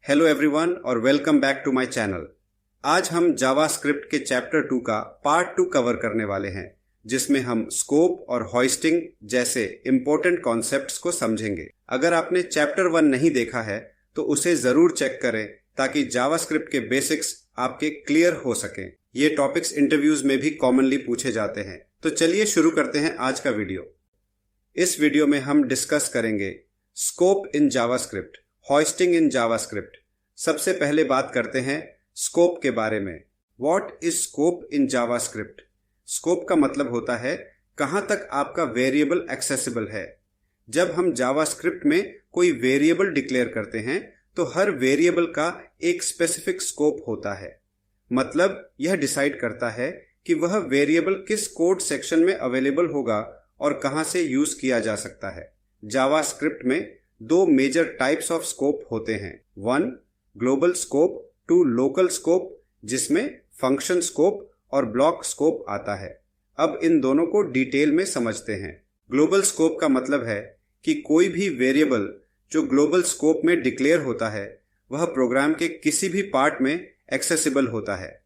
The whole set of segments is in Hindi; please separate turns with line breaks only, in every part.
हेलो एवरीवन और welcome back to my channel. आज हम जावास्क्रिप्ट के चैप्टर 2 का पार्ट 2 कवर करने वाले हैं, जिसमें हम स्कोप और होइस्टिंग जैसे इम्पोर्टेंट कॉन्सेप्ट्स को समझेंगे। अगर आपने चैप्टर 1 नहीं देखा है तो उसे जरूर चेक करें ताकि जावास्क्रिप्ट के बेसिक्स आपके क्लियर हो सकें। ये टॉपिक्स इंटरव्यूज में भी कॉमनली पूछे जाते हैं। तो चलिए शुरू करते हैं आज का वीडियो। इस वीडियो में हम डिस्कस करेंगे scope in JavaScript, hoisting in JavaScript. सबसे पहले बात करते हैं स्कोप के बारे में। What is scope in JavaScript? Scope का मतलब होता है कहां तक आपका वेरिएबल एक्सेसिबल है। जब हम जावास्क्रिप्ट में कोई वेरिएबल डिक्लेयर करते हैं तो हर वेरिएबल का एक स्पेसिफिक स्कोप होता है। मतलब यह डिसाइड करता है कि वह वेरिएबल किस कोड सेक्शन में अवेलेबल होगा और कहां से यूज किया जा सकता है। जावास्क्रिप्ट में दो मेजर टाइप्स ऑफ स्कोप होते हैं। 1 ग्लोबल स्कोप, 2 लोकल स्कोप, जिसमें फंक्शन स्कोप और ब्लॉक स्कोप आता है। अब इन दोनों को डिटेल में समझते हैं। ग्लोबल स्कोप का मतलब है कि कोई भी वेरिएबल जो ग्लोबल स्कोप में डिक्लेयर होता है वह प्रोग्राम के किसी भी पार्ट में एक्सेसिबल होता है।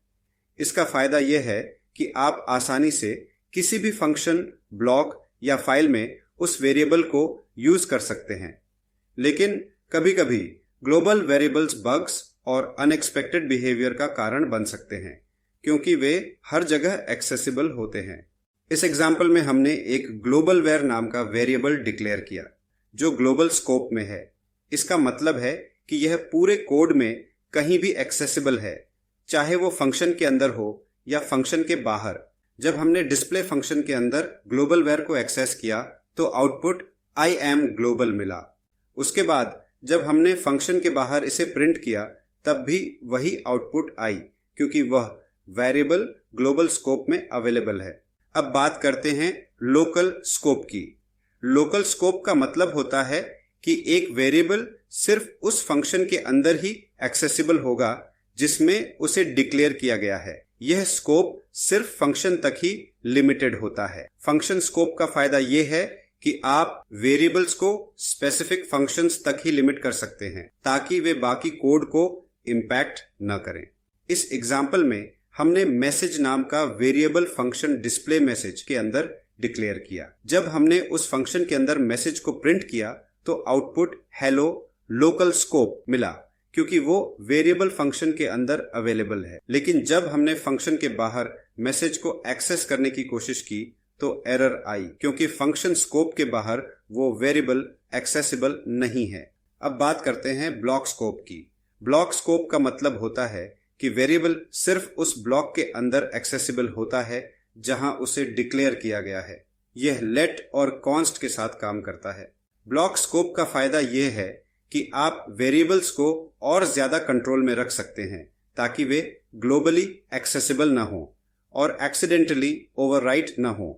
इसका फायदा यह है कि आप आसानी से किसी भी फंक्शन, ब्लॉक या फाइल में उस वेरिएबल को यूज कर सकते हैं। लेकिन कभी कभी ग्लोबल वेरिएबल्स बग्स और अनएक्सपेक्टेड बिहेवियर का कारण बन सकते हैं, क्योंकि वे हर जगह एक्सेसिबल होते हैं। इस एग्जाम्पल में हमने एक ग्लोबल वेर नाम का वेरिएबल डिक्लेयर किया जो ग्लोबल स्कोप में है। इसका मतलब है कि यह पूरे कोड में कहीं भी एक्सेसिबल है, चाहे वो फंक्शन के अंदर हो या फंक्शन के बाहर। जब हमने डिस्प्ले फंक्शन के अंदर ग्लोबल वेर को एक्सेस किया तो आउटपुट आई एम ग्लोबल मिला। उसके बाद जब हमने फंक्शन के बाहर इसे प्रिंट किया तब भी वही आउटपुट आई, क्योंकि वह वेरिएबल ग्लोबल स्कोप में अवेलेबल है। अब बात करते हैं लोकल स्कोप की। लोकल स्कोप का मतलब होता है कि एक वेरिएबल सिर्फ उस फंक्शन के अंदर ही एक्सेसिबल होगा जिसमें उसे डिक्लेयर किया गया है। यह स्कोप सिर्फ फंक्शन तक ही लिमिटेड होता है। फंक्शन स्कोप का फायदा यह है कि आप वेरिएबल्स को स्पेसिफिक फंक्शंस तक ही लिमिट कर सकते हैं ताकि वे बाकी कोड को इम्पैक्ट न करें। इस एग्जाम्पल में हमने मैसेज नाम का वेरिएबल फंक्शन डिस्प्ले मैसेज के अंदर डिक्लेयर किया। जब हमने उस फंक्शन के अंदर मैसेज को प्रिंट किया तो आउटपुट हेलो लोकल स्कोप मिला, क्योंकि वो वेरिएबल फंक्शन के अंदर अवेलेबल है। लेकिन जब हमने फंक्शन के बाहर मैसेज को एक्सेस करने की कोशिश की तो एरर आई, क्योंकि फंक्शन स्कोप के बाहर वो वेरिएबल एक्सेसिबल नहीं है। अब बात करते हैं ब्लॉक स्कोप की। ब्लॉक स्कोप का मतलब होता है कि वेरिएबल सिर्फ उस ब्लॉक के अंदर एक्सेसिबल होता है जहां उसे डिक्लेयर किया गया है। यह लेट और कॉन्स्ट के साथ काम करता है। ब्लॉक स्कोप का फायदा यह है कि आप वेरिएबल्स को और ज्यादा कंट्रोल में रख सकते हैं ताकि वे ग्लोबली एक्सेसिबल न हो और एक्सीडेंटली ओवरराइट न हो।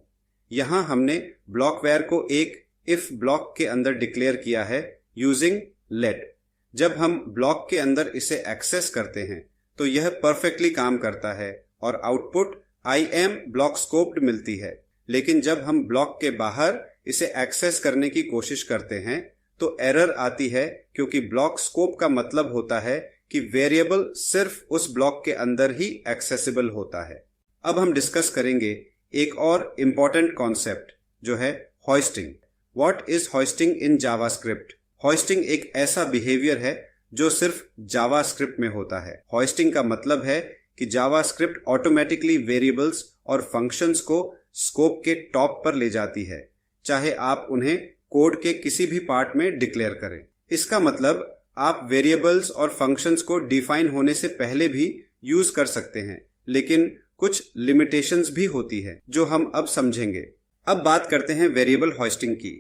यहां हमने ब्लॉकवेयर को एक इफ ब्लॉक के अंदर डिक्लेयर किया है यूजिंग लेट। जब हम ब्लॉक के अंदर इसे एक्सेस करते हैं तो यह परफेक्टली काम करता है और output I am block scoped मिलती है। लेकिन जब हम ब्लॉक के बाहर इसे एक्सेस करने की कोशिश करते हैं तो एरर आती है, क्योंकि ब्लॉक स्कोप का मतलब होता है कि वेरिएबल सिर्फ उस ब्लॉक के अंदर ही एक्सेसिबल होता है। अब हम डिस्कस करेंगे एक और इम्पॉर्टेंट कॉन्सेप्ट जो है hoisting. What is hoisting in JavaScript? Hoisting एक ऐसा बिहेवियर है जो सिर्फ जावास्क्रिप्ट में होता है। होइस्टिंग का मतलब है कि जावास्क्रिप्ट ऑटोमेटिकली वेरिएबल्स और फंक्शंस को स्कोप के टॉप पर ले जाती है, चाहे आप उन्हें कोड के किसी भी पार्ट में डिक्लेयर करें। इसका मतलब आप वेरिएबल्स और फंक्शंस को डिफाइन होने से पहले भी यूज कर सकते हैं, लेकिन कुछ लिमिटेशंस भी होती है जो हम अब समझेंगे। अब बात करते हैं वेरिएबल होइस्टिंग की।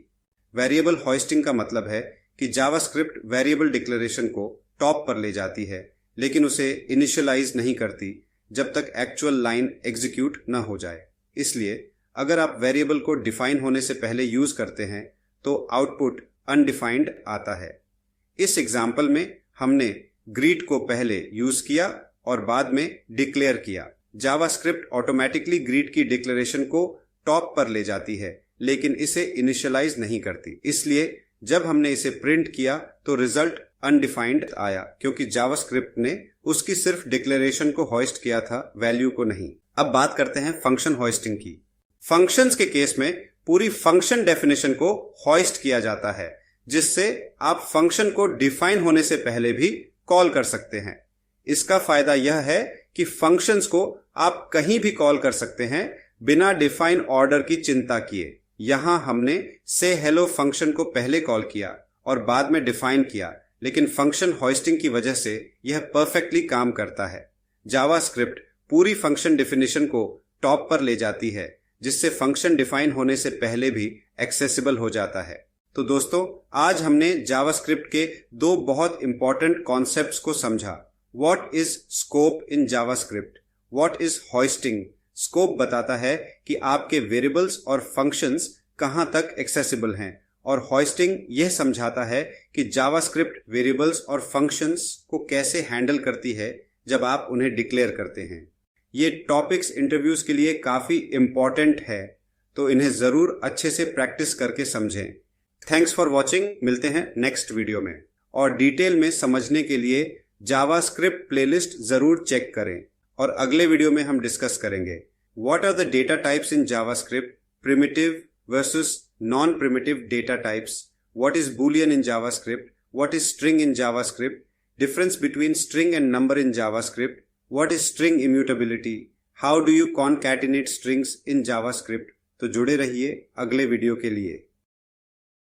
वेरिएबल होइस्टिंग का मतलब है कि जावास्क्रिप्ट वेरिएबल डिक्लेरेशन को टॉप पर ले जाती है, लेकिन उसे इनिशियलाइज नहीं करती जब तक एक्चुअल लाइन एग्जीक्यूट न हो जाए। इसलिए अगर आप वेरिएबल को डिफाइन होने से पहले यूज करते हैं तो आउटपुट अनडिफाइंड आता है। इस एग्जाम्पल में हमने ग्रीट को पहले यूज किया और बाद में डिक्लेयर किया। जावास्क्रिप्ट ऑटोमेटिकली ग्रीट की डिक्लेरेशन को टॉप पर ले जाती है, लेकिन इसे इनिशियलाइज नहीं करती। इसलिए जब हमने इसे प्रिंट किया तो रिजल्ट अनडिफाइंड आया क्योंकि जावास्क्रिप्ट ने उसकी सिर्फ डिक्लेरेशन को होस्ट किया था, वैल्यू को नहीं। अब बात करते हैं फंक्शन होस्टिंग की। फंक्शंस के केस में पूरी फंक्शन डेफिनेशन को होस्ट किया जाता है, जिससे आप फंक्शन को डिफाइन होने से पहले भी कॉल कर सकते हैं। इसका फायदा यह है कि फंक्शंस को आप कहीं भी कॉल कर सकते हैं बिना डिफाइन ऑर्डर की चिंता किए। यहां हमने से हेलो फंक्शन को पहले कॉल किया और बाद में डिफाइन किया, लेकिन फंक्शन होस्टिंग की वजह से यह परफेक्टली काम करता है। जावास्क्रिप्ट पूरी फंक्शन डेफिनेशन को टॉप पर ले जाती है, जिससे फंक्शन डिफाइन होने से पहले भी एक्सेसिबल हो जाता है। तो दोस्तों, आज हमने जावास्क्रिप्ट के दो बहुत इंपॉर्टेंट कॉन्सेप्ट्स को समझा। What is scope in JavaScript, what is hosting. Scope बताता है कि आपके वेरिएबल्स और फंक्शंस कहां तक एक्सेसिबल हैं, और होस्टिंग यह समझाता है कि जावास्क्रिप्ट वेरिएबल्स और फंक्शंस को कैसे हैंडल करती है जब आप उन्हें डिक्लेयर करते हैं। ये टॉपिक्स इंटरव्यूज के लिए काफी इंपॉर्टेंट है, तो इन्हें जरूर अच्छे से प्रैक्टिस करके समझें। Thanks for watching. मिलते हैं नेक्स्ट वीडियो में, और डिटेल में समझने के लिए जावास्क्रिप्ट प्लेलिस्ट जरूर चेक करें, और अगले वीडियो में हम डिस्कस करेंगे what are the data types in JavaScript, primitive versus non-primitive data types, what is boolean in JavaScript, what is string in JavaScript, difference between string and number in JavaScript, what is string immutability, how do you concatenate strings in JavaScript। तो जुड़े रहिए अगले वीडियो के लिए।